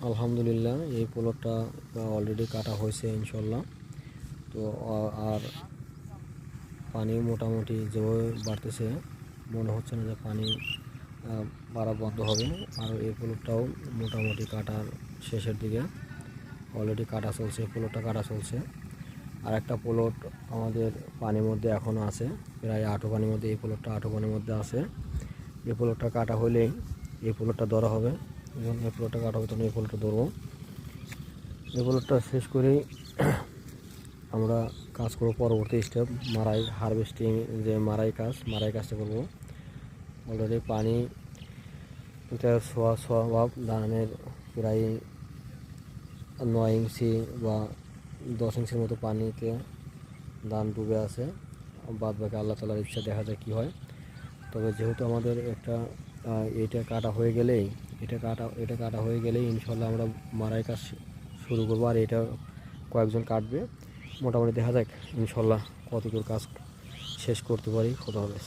আলহামদুলিল্লাহ এই পোলটটা অলরেডি কাটা হয়েছে ইনশাল্লাহ। তো আর পানি মোটামুটি যেভাবে বাড়তেছে মনে হচ্ছে না যে পানি বাড়া বন্ধ হবে। আর এই পোলটটাও মোটামুটি কাটার শেষের দিকে, অলরেডি কাটা চলছে, পোলটটা কাটা চলছে। আর একটা পোলট আমাদের পানির মধ্যে এখনও আছে, প্রায় আঁঠো পানির মধ্যে। এই পোলটটা আঁঠো পানির মধ্যে আছে। এই পোলটটা কাটা হলেই এই পোলটটা ধরা হবে, এবং এই পোলটটা কাটা হবে তখন এই পোলটটা ধরবো। এই পোলটটা শেষ করেই আমরা কাজ করব পরবর্তী স্টেপ মারাই, হারভেস্টিং, যে মারাই কাজটা করবো। অলরেডি পানি এটা সোয়া ধানের প্রায় 9 ইঞ্চি বা 10 ইঞ্চির মতো পানিতে ধান ডুবে আছে। বাদ বাকি আল্লাহ তাআলার ইচ্ছা, দেখা যায় কী হয়। তবে যেহেতু আমাদের এটা কাটা হয়ে গেলেই এটা কাটা হয়ে গেলেই ইনশাল্লাহ আমরা মারাই কাজ শুরু করবো। আর এটা কয়েকজন কাটবে, মোটামুটি দেখা যাক ইনশাল্লাহ কতদূর কাজ শেষ করতে পারি। খোদা হাফেজ।